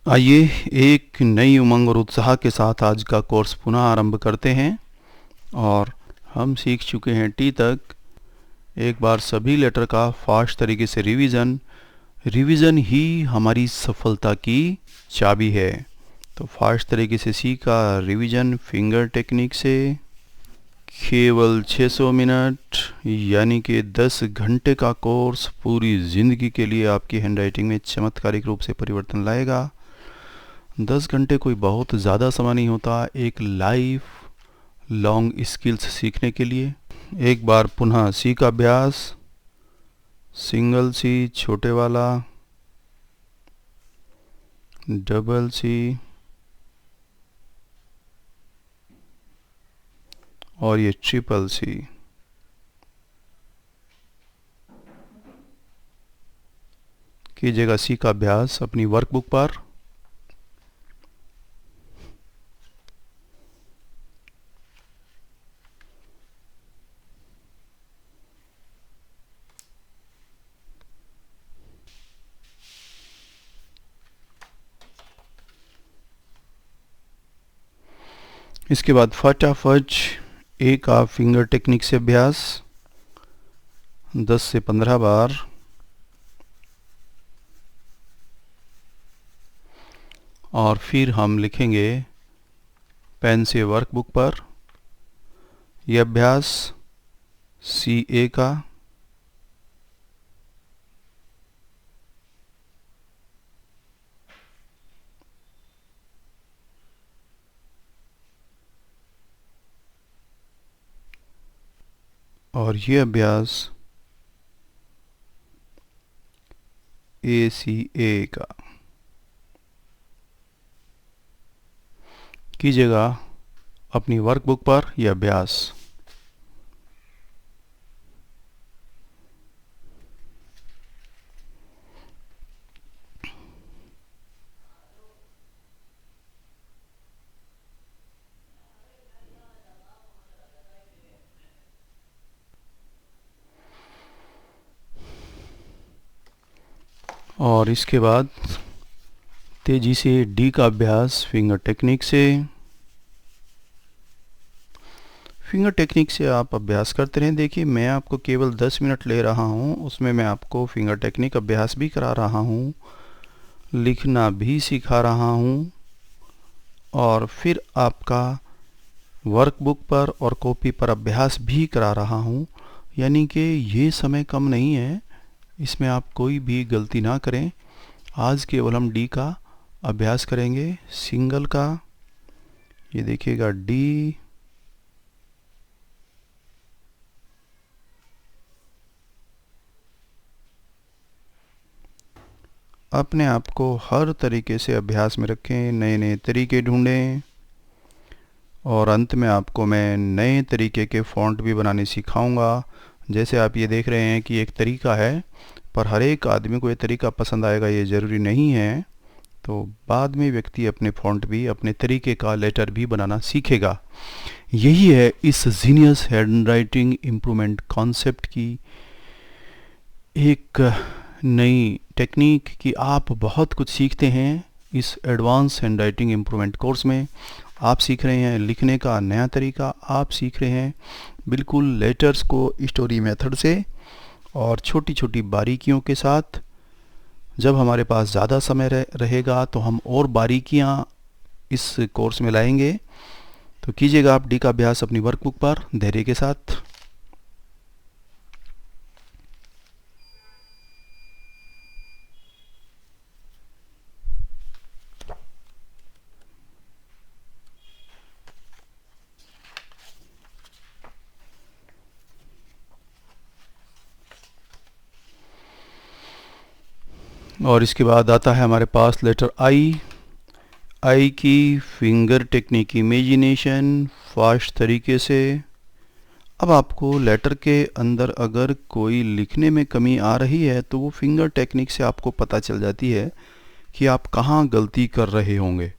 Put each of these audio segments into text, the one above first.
आइए एक नई उमंग और उत्साह के साथ आज का कोर्स पुनः आरंभ करते हैं। और हम सीख चुके हैं टी तक। एक बार सभी लेटर का फास्ट तरीके से रिवीजन रिवीजन ही हमारी सफलता की चाबी है। तो फास्ट तरीके से सीखा रिवीजन फिंगर टेक्निक से केवल 600 मिनट यानी कि 10 घंटे का कोर्स पूरी ज़िंदगी के लिए आपकी हैंडराइटिंग में चमत्कारिक रूप से परिवर्तन लाएगा। 10 घंटे कोई बहुत ज़्यादा समय नहीं होता एक लाइफ लॉन्ग स्किल्स सीखने के लिए। एक बार पुनः सी का अभ्यास, सिंगल सी छोटे वाला, डबल सी और ये ट्रिपल सी। कीजिएगा सी का अभ्यास अपनी वर्कबुक पर। इसके बाद फटाफट ए का फिंगर टेक्निक से अभ्यास 10 से 15 बार। और फिर हम लिखेंगे पेन से वर्कबुक पर यह अभ्यास सी ए का। और ये अभ्यास ए सी ए का। कीजिएगा अपनी वर्कबुक पर यह अभ्यास। और इसके बाद तेजी से डी का अभ्यास फिंगर टेक्निक से। फिंगर टेक्निक से आप अभ्यास करते रहें। देखिए मैं आपको केवल 10 मिनट ले रहा हूँ, उसमें मैं आपको फिंगर टेक्निक अभ्यास भी करा रहा हूँ, लिखना भी सिखा रहा हूँ और फिर आपका वर्कबुक पर और कॉपी पर अभ्यास भी करा रहा हूँ। यानी कि ये समय कम नहीं है, इसमें आप कोई भी गलती ना करें। आज केवल हम डी का अभ्यास करेंगे, सिंगल का। ये देखिएगा डी, अपने आप को हर तरीके से अभ्यास में रखें, नए नए तरीके ढूंढें और अंत में आपको मैं नए तरीके के फ़ॉन्ट भी बनाने सिखाऊंगा। जैसे आप ये देख रहे हैं कि एक तरीका है, पर हर एक आदमी को ये तरीका पसंद आएगा ये ज़रूरी नहीं है। तो बाद में व्यक्ति अपने फ़ॉन्ट भी अपने तरीके का लेटर भी बनाना सीखेगा। यही है इस जीनियस हैंडराइटिंग इम्प्रूवमेंट कॉन्सेप्ट की एक नई टेक्निक कि आप बहुत कुछ सीखते हैं इस एडवांस हैंडराइटिंग इम्प्रूवमेंट कोर्स में। आप सीख रहे हैं लिखने का नया तरीका, आप सीख रहे हैं बिल्कुल लेटर्स को स्टोरी मेथड से और छोटी छोटी बारीकियों के साथ। जब हमारे पास ज़्यादा समय रहेगा तो हम और बारीकियां इस कोर्स में लाएंगे। तो कीजिएगा आप डी का अभ्यास अपनी वर्कबुक पर धैर्य के साथ। और इसके बाद आता है हमारे पास लेटर आई। आई की फिंगर टेक्निक इमेजिनेशन फास्ट तरीके से। अब आपको लेटर के अंदर अगर कोई लिखने में कमी आ रही है तो वो फिंगर टेक्निक से आपको पता चल जाती है कि आप कहाँ गलती कर रहे होंगे।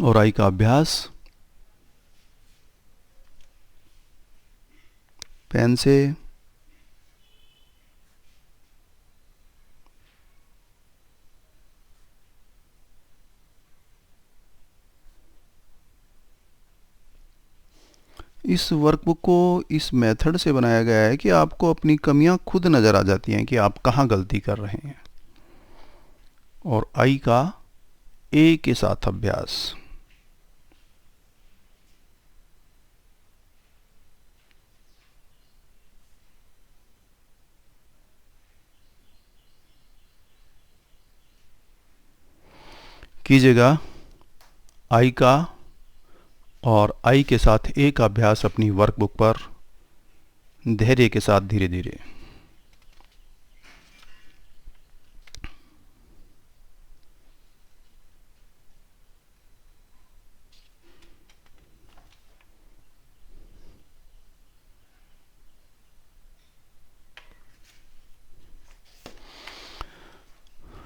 और आई का अभ्यास पेन से। इस वर्कबुक को इस मेथड से बनाया गया है कि आपको अपनी कमियां खुद नज़र आ जाती हैं कि आप कहाँ गलती कर रहे हैं। और आई का ए के साथ अभ्यास। कीजिएगा आई का और आई के साथ ए का अभ्यास अपनी वर्कबुक पर धैर्य के साथ धीरे धीरे।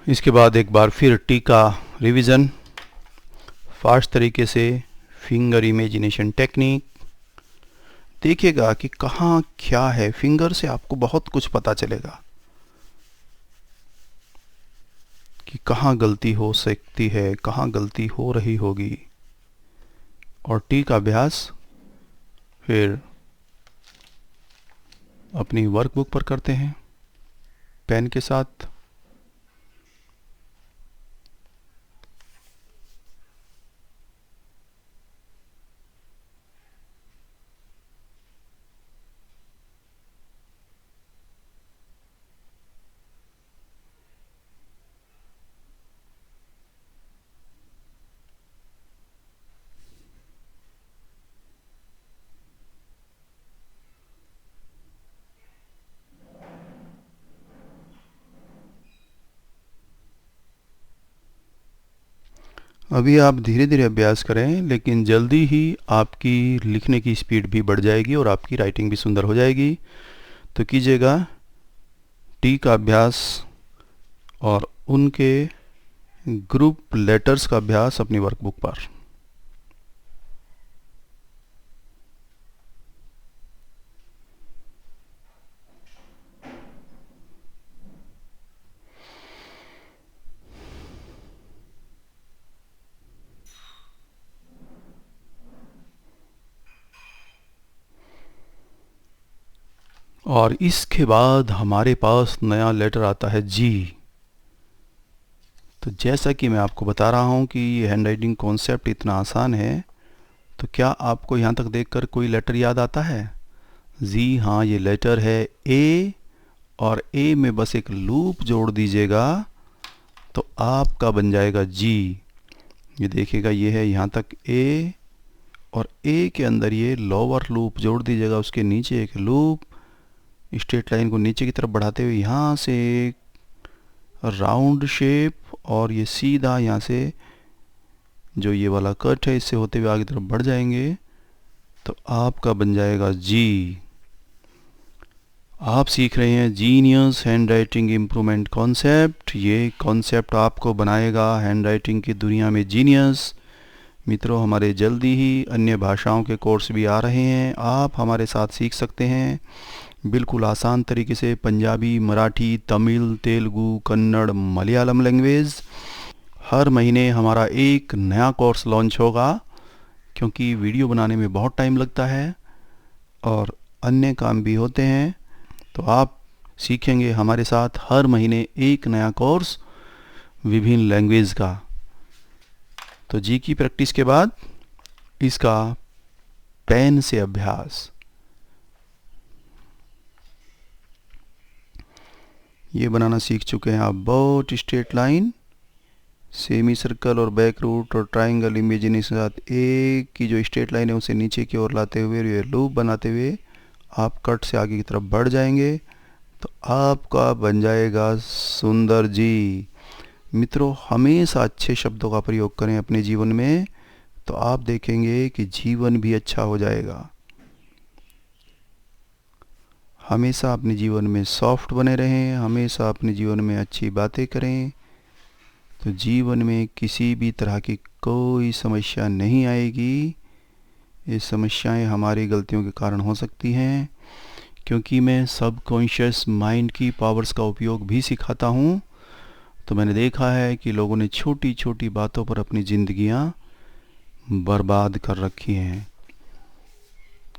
इसके बाद एक बार फिर टी का रिवीजन फास्ट तरीके से, फिंगर इमेजिनेशन टेक्निक। देखिएगा कि कहाँ क्या है, फिंगर से आपको बहुत कुछ पता चलेगा कि कहाँ गलती हो सकती है, कहाँ गलती हो रही होगी। और टी का अभ्यास फिर अपनी वर्कबुक पर करते हैं पेन के साथ। अभी आप धीरे धीरे अभ्यास करें, लेकिन जल्दी ही आपकी लिखने की स्पीड भी बढ़ जाएगी और आपकी राइटिंग भी सुंदर हो जाएगी। तो कीजिएगा टी का अभ्यास और उनके ग्रुप लेटर्स का अभ्यास अपनी वर्कबुक पर। और इसके बाद हमारे पास नया लेटर आता है जी। तो जैसा कि मैं आपको बता रहा हूँ कि ये हैंडराइटिंग कॉन्सेप्ट इतना आसान है, तो क्या आपको यहाँ तक देखकर कोई लेटर याद आता है? जी हाँ, ये लेटर है ए, और ए में बस एक लूप जोड़ दीजिएगा तो आपका बन जाएगा जी। ये देखिएगा, ये है यहाँ तक ए, और ए के अंदर ये लोअर लूप जोड़ दीजिएगा, उसके नीचे एक लूप, स्ट्रेट लाइन को नीचे की तरफ बढ़ाते हुए यहाँ से एक राउंड शेप, और ये सीधा यहाँ से जो ये वाला कट है इससे होते हुए आगे तरफ बढ़ जाएंगे तो आपका बन जाएगा जी। आप सीख रहे हैं genius hand writing improvement concept. ये कॉन्सेप्ट आपको बनाएगा हैंड राइटिंग की दुनिया में जीनियस। मित्रों, हमारे जल्दी ही अन्य भाषाओं के कोर्स भी आ रहे हैं, आप हमारे साथ सीख सकते हैं बिल्कुल आसान तरीके से पंजाबी, मराठी, तमिल, तेलुगु, कन्नड़, मलयालम लैंग्वेज। हर महीने हमारा एक नया कोर्स लॉन्च होगा, क्योंकि वीडियो बनाने में बहुत टाइम लगता है और अन्य काम भी होते हैं। तो आप सीखेंगे हमारे साथ हर महीने एक नया कोर्स विभिन्न लैंग्वेज का। तो जी की प्रैक्टिस के बाद इसका पेन से अभ्यास। ये बनाना सीख चुके हैं आप बहुत स्ट्रेट लाइन, सेमी सर्कल और बैक रूट और ट्राइंगल इमेजिनेशन के साथ एक की जो स्ट्रेट लाइन है उसे नीचे की ओर लाते हुए ये लूप बनाते हुए आप कट से आगे की तरफ बढ़ जाएंगे तो आपका बन जाएगा सुंदर जी। मित्रों, हमेशा अच्छे शब्दों का प्रयोग करें अपने जीवन में, तो आप देखेंगे कि जीवन भी अच्छा हो जाएगा। हमेशा अपने जीवन में सॉफ्ट बने रहें, हमेशा अपने जीवन में अच्छी बातें करें, तो जीवन में किसी भी तरह की कोई समस्या नहीं आएगी। ये समस्याएं हमारी गलतियों के कारण हो सकती हैं, क्योंकि मैं सबकॉन्शियस माइंड की पावर्स का उपयोग भी सिखाता हूँ। तो मैंने देखा है कि लोगों ने छोटी छोटी बातों पर अपनी ज़िंदगियाँ बर्बाद कर रखी हैं।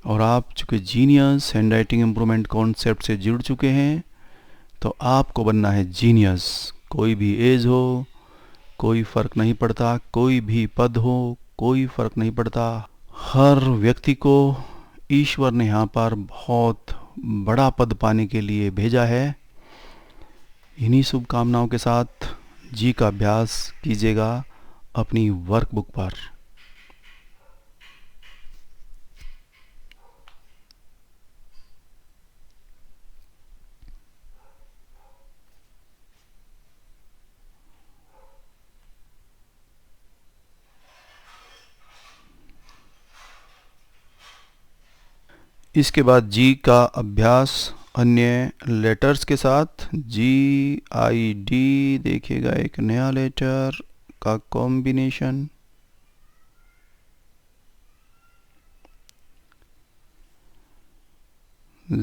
और आप चूँकि जीनियस हैंडराइटिंग इम्प्रूवमेंट कॉन्सेप्ट से जुड़ चुके हैं, तो आपको बनना है जीनियस। कोई भी एज हो, कोई फ़र्क नहीं पड़ता, कोई भी पद हो, कोई फ़र्क नहीं पड़ता। हर व्यक्ति को ईश्वर ने यहाँ पर बहुत बड़ा पद पाने के लिए भेजा है। इन्हीं शुभकामनाओं के साथ जी का अभ्यास कीजिएगा अपनी वर्कबुक पर। इसके बाद जी का अभ्यास अन्य लेटर्स के साथ। GID देखिएगा, एक नया लेटर का कॉम्बिनेशन।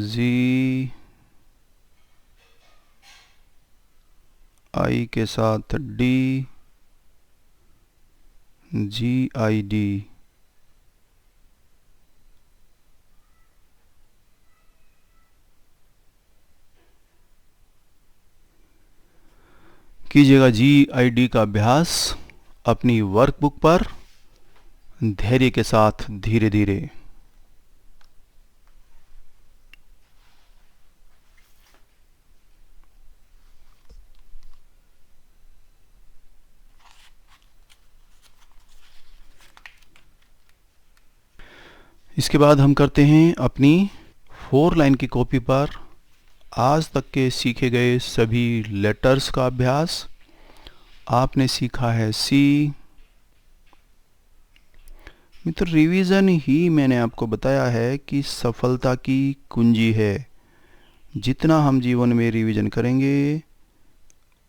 ZI के साथ D, GID। कीजिएगा GID का अभ्यास अपनी वर्कबुक पर धैर्य के साथ, धीरे धीरे। इसके बाद हम करते हैं अपनी 4 लाइन की कॉपी पर आज तक के सीखे गए सभी लेटर्स का अभ्यास। आपने सीखा है सी। मित्र, रिवीजन ही मैंने आपको बताया है कि सफलता की कुंजी है। जितना हम जीवन में रिवीजन करेंगे,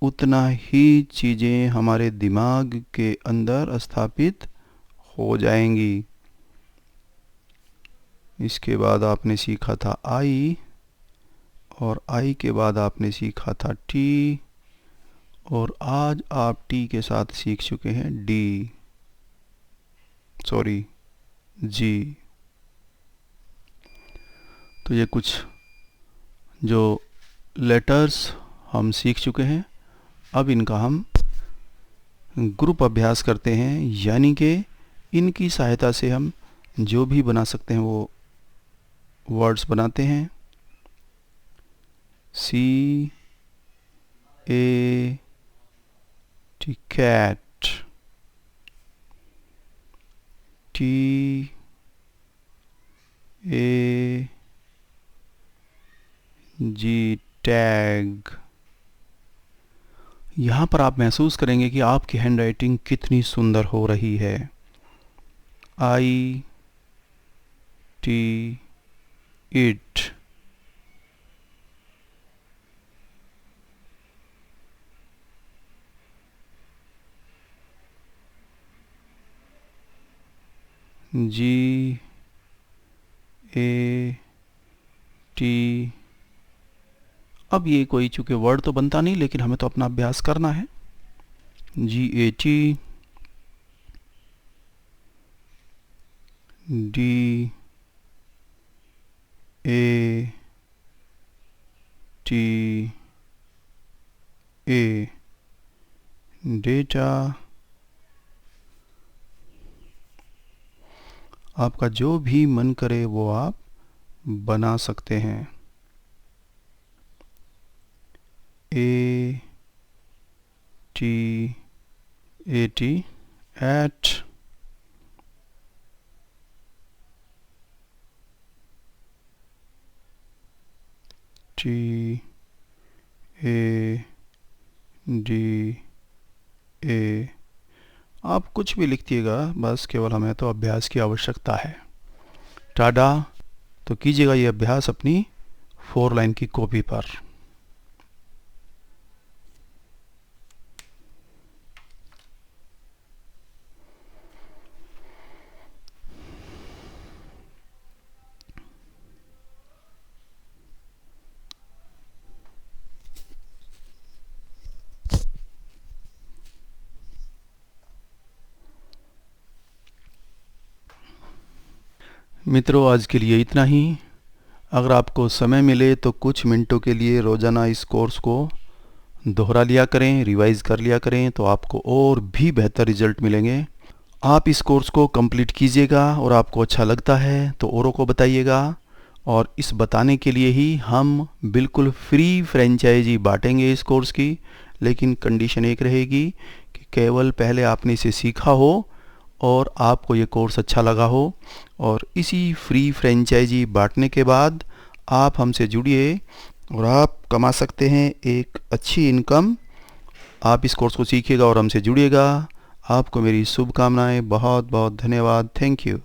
उतना ही चीज़ें हमारे दिमाग के अंदर स्थापित हो जाएंगी। इसके बाद आपने सीखा था आई, और आई के बाद आपने सीखा था टी, और आज आप टी के साथ सीख चुके हैं जी। तो ये कुछ जो लेटर्स हम सीख चुके हैं, अब इनका हम ग्रुप अभ्यास करते हैं, यानी कि इनकी सहायता से हम जो भी बना सकते हैं वो वर्ड्स बनाते हैं। C A T, cat। T A G, tag। यहाँ पर आप महसूस करेंगे कि आपकी हैंडराइटिंग कितनी सुंदर हो रही है। I T, it। G A T। अब ये कोई चूँकि वर्ड तो बनता नहीं, लेकिन हमें तो अपना अभ्यास करना है। GAT, D A T A, data. आपका जो भी मन करे वो आप बना सकते हैं। A T A T, at। T A D A। आप कुछ भी लिखिएगा, बस केवल हमें तो अभ्यास की आवश्यकता है। टाडा। तो कीजिएगा ये अभ्यास अपनी 4 लाइन की कॉपी पर। मित्रों, आज के लिए इतना ही। अगर आपको समय मिले तो कुछ मिनटों के लिए रोज़ाना इस कोर्स को दोहरा लिया करें, रिवाइज़ कर लिया करें, तो आपको और भी बेहतर रिज़ल्ट मिलेंगे। आप इस कोर्स को कंप्लीट कीजिएगा और आपको अच्छा लगता है तो औरों को बताइएगा। और इस बताने के लिए ही हम बिल्कुल फ्री फ्रेंचाइजी बांटेंगे इस कोर्स की, लेकिन कंडीशन एक रहेगी कि केवल पहले आपने इसे सीखा हो और आपको ये कोर्स अच्छा लगा हो। और इसी फ्री फ्रेंचाइजी बांटने के बाद आप हमसे जुड़िए और आप कमा सकते हैं एक अच्छी इनकम। आप इस कोर्स को सीखिएगा और हमसे जुड़िएगा। आपको मेरी शुभकामनाएं। बहुत बहुत धन्यवाद। Thank you.